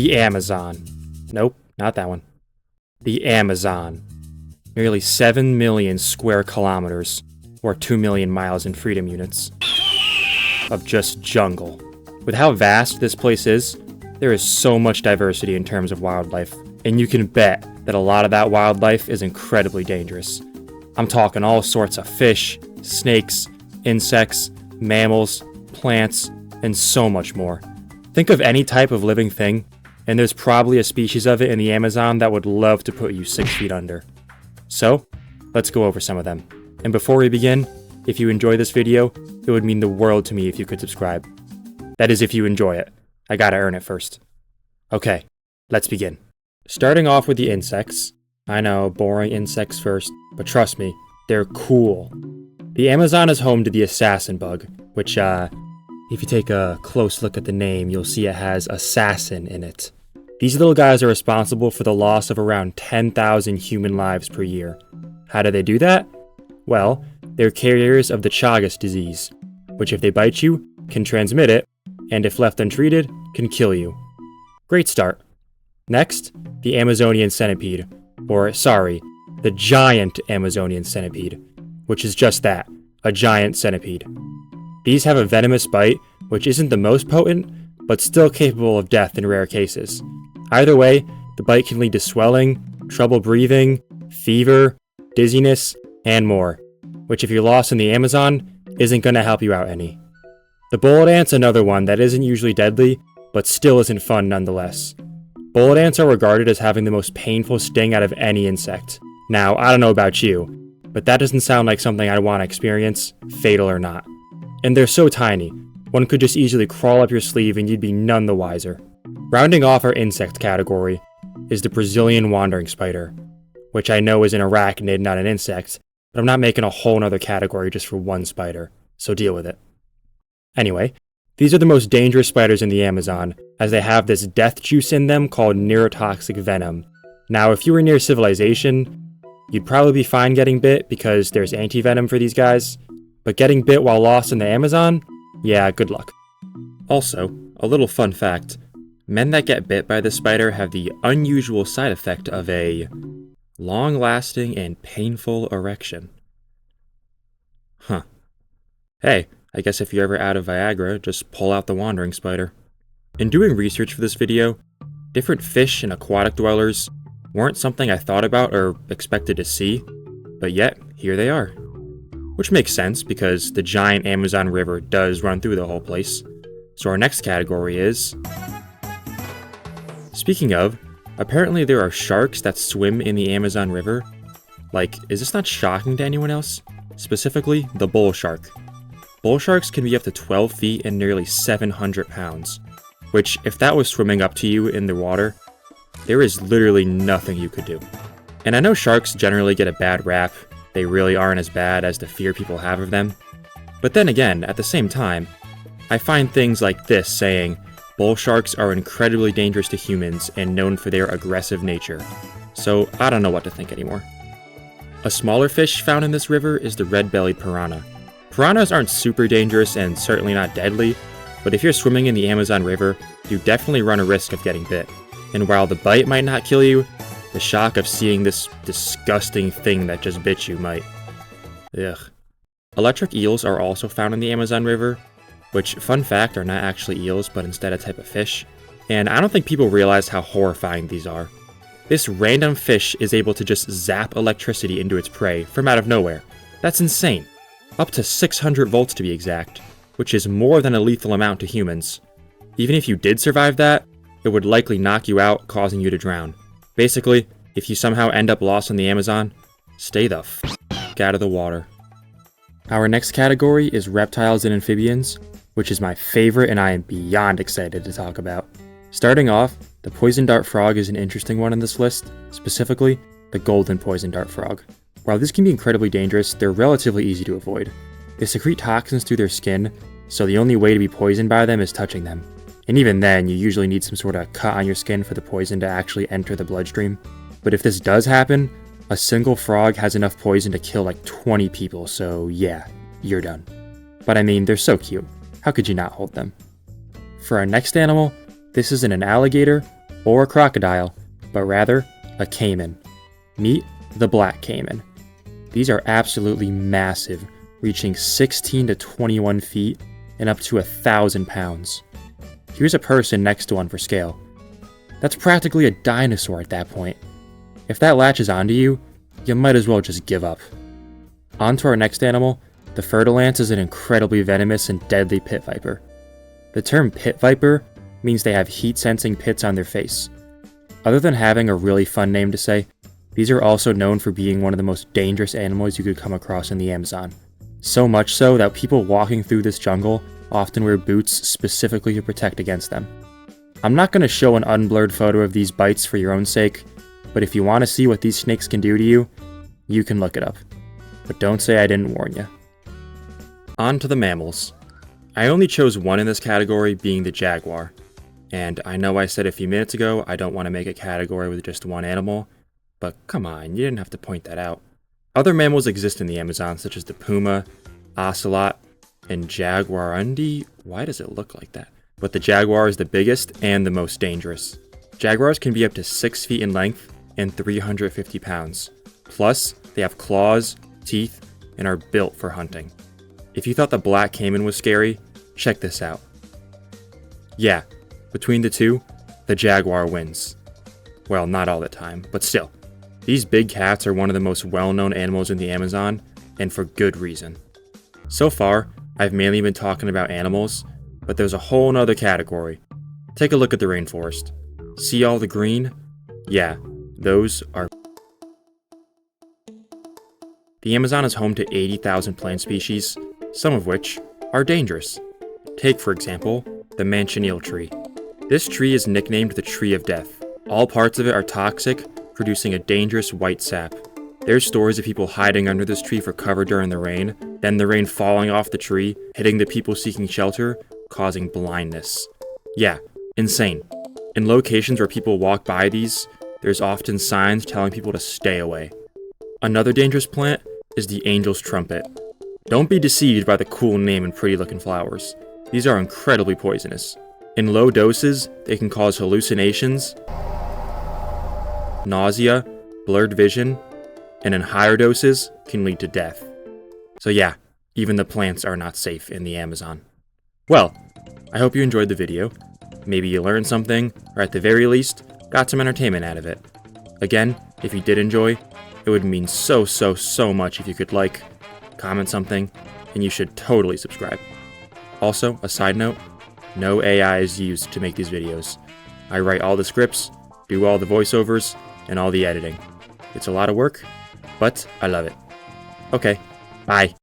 The Amazon. Nope, not that one. The Amazon. Nearly 7 million square kilometers, or 2 million miles in freedom units, of just jungle. With how vast this place is, there is so much diversity in terms of wildlife, and you can bet that a lot of that wildlife is incredibly dangerous. I'm talking all sorts of fish, snakes, insects, mammals, plants, and so much more. Think of any type of living thing, and there's probably a species of it in the Amazon that would love to put you 6 feet under. So, let's go over some of them. And before we begin, if you enjoy this video, it would mean the world to me if you could subscribe. That is if you enjoy it. I gotta earn it first. Okay, let's begin. Starting off with the insects. I know, boring insects first, but trust me, they're cool. The Amazon is home to the assassin bug, which, if you take a close look at the name, you'll see it has assassin in it. These little guys are responsible for the loss of around 10,000 human lives per year. How do they do that? Well, they're carriers of the Chagas disease, which if they bite you, can transmit it, and if left untreated, can kill you. Great start. Next, the Amazonian centipede, the giant Amazonian centipede, which is just that, a giant centipede. These have a venomous bite, which isn't the most potent, but still capable of death in rare cases. Either way, the bite can lead to swelling, trouble breathing, fever, dizziness, and more, which if you're lost in the Amazon, isn't going to help you out any. The bullet ant's another one that isn't usually deadly, but still isn't fun nonetheless. Bullet ants are regarded as having the most painful sting out of any insect. Now, I don't know about you, but that doesn't sound like something I'd want to experience, fatal or not. And they're so tiny, one could just easily crawl up your sleeve and you'd be none the wiser. Rounding off our insect category is the Brazilian wandering spider, which I know is an arachnid, not an insect, but I'm not making a whole nother category just for one spider, so deal with it. Anyway, these are the most dangerous spiders in the Amazon, as they have this death juice in them called neurotoxic venom. Now, if you were near civilization, you'd probably be fine getting bit because there's anti-venom for these guys, but getting bit while lost in the Amazon? Yeah, good luck. Also, a little fun fact, men that get bit by this spider have the unusual side effect of a long-lasting and painful erection. Huh. Hey, I guess if you're ever out of Viagra, just pull out the wandering spider. In doing research for this video, different fish and aquatic dwellers weren't something I thought about or expected to see, but yet, here they are. Which makes sense because the giant Amazon River does run through the whole place. So our next category is... Speaking of, apparently there are sharks that swim in the Amazon River. Like, is this not shocking to anyone else? Specifically, the bull shark. Bull sharks can be up to 12 feet and nearly 700 pounds, which, if that was swimming up to you in the water, there is literally nothing you could do. And I know sharks generally get a bad rap, they really aren't as bad as the fear people have of them. But then again, at the same time, I find things like this saying, bull sharks are incredibly dangerous to humans and known for their aggressive nature. So I don't know what to think anymore. A smaller fish found in this river is the red-bellied piranha. Piranhas aren't super dangerous and certainly not deadly, but if you're swimming in the Amazon River, you definitely run a risk of getting bit. And while the bite might not kill you, the shock of seeing this disgusting thing that just bit you might. Ugh. Electric eels are also found in the Amazon River, which, fun fact, are not actually eels but instead a type of fish. And I don't think people realize how horrifying these are. This random fish is able to just zap electricity into its prey from out of nowhere. That's insane. Up to 600 volts to be exact, which is more than a lethal amount to humans. Even if you did survive that, it would likely knock you out, causing you to drown. Basically, if you somehow end up lost in the Amazon, stay the f*** out of the water. Our next category is reptiles and amphibians, which is my favorite and I am beyond excited to talk about. Starting off, the poison dart frog is an interesting one on this list, specifically the golden poison dart frog. While this can be incredibly dangerous, they're relatively easy to avoid. They secrete toxins through their skin, so the only way to be poisoned by them is touching them. And even then, you usually need some sort of cut on your skin for the poison to actually enter the bloodstream. But if this does happen, a single frog has enough poison to kill like 20 people, so yeah, you're done. But I mean, they're so cute. How could you not hold them? For our next animal, this isn't an alligator, or a crocodile, but rather a caiman. Meet the black caiman. These are absolutely massive, reaching 16 to 21 feet and up to 1,000 pounds. Here's a person next to one for scale. That's practically a dinosaur at that point. If that latches onto you, you might as well just give up. On to our next animal. The fer-de-lance is an incredibly venomous and deadly pit viper. The term pit viper means they have heat-sensing pits on their face. Other than having a really fun name to say, these are also known for being one of the most dangerous animals you could come across in the Amazon. So much so that people walking through this jungle often wear boots specifically to protect against them. I'm not going to show an unblurred photo of these bites for your own sake, but if you want to see what these snakes can do to you, you can look it up. But don't say I didn't warn you. On to the mammals. I only chose one in this category, being the jaguar. And I know I said a few minutes ago I don't want to make a category with just one animal, but come on, you didn't have to point that out. Other mammals exist in the Amazon, such as the puma, ocelot, and jaguarundi. Why does it look like that? But the jaguar is the biggest and the most dangerous. Jaguars can be up to 6 feet in length and 350 pounds. Plus, they have claws, teeth, and are built for hunting. If you thought the black caiman was scary, check this out. Yeah, between the two, the jaguar wins. Well, not all the time, but still. These big cats are one of the most well-known animals in the Amazon, and for good reason. So far, I've mainly been talking about animals, but there's a whole nother category. Take a look at the rainforest. See all the green? Yeah, those are... The Amazon is home to 80,000 plant species, some of which are dangerous. Take, for example, the manchineel tree. This tree is nicknamed the Tree of Death. All parts of it are toxic, producing a dangerous white sap. There's stories of people hiding under this tree for cover during the rain, then the rain falling off the tree, hitting the people seeking shelter, causing blindness. Yeah, insane. In locations where people walk by these, there's often signs telling people to stay away. Another dangerous plant is the angel's trumpet. Don't be deceived by the cool name and pretty looking flowers. These are incredibly poisonous. In low doses, they can cause hallucinations, nausea, blurred vision, and in higher doses can lead to death. So yeah, even the plants are not safe in the Amazon. Well, I hope you enjoyed the video. Maybe you learned something, or at the very least, got some entertainment out of it. Again, if you did enjoy, it would mean so much if you could like, comment something, and you should totally subscribe. Also, a side note, no AI is used to make these videos. I write all the scripts, do all the voiceovers, and all the editing. It's a lot of work, but I love it. Okay, bye.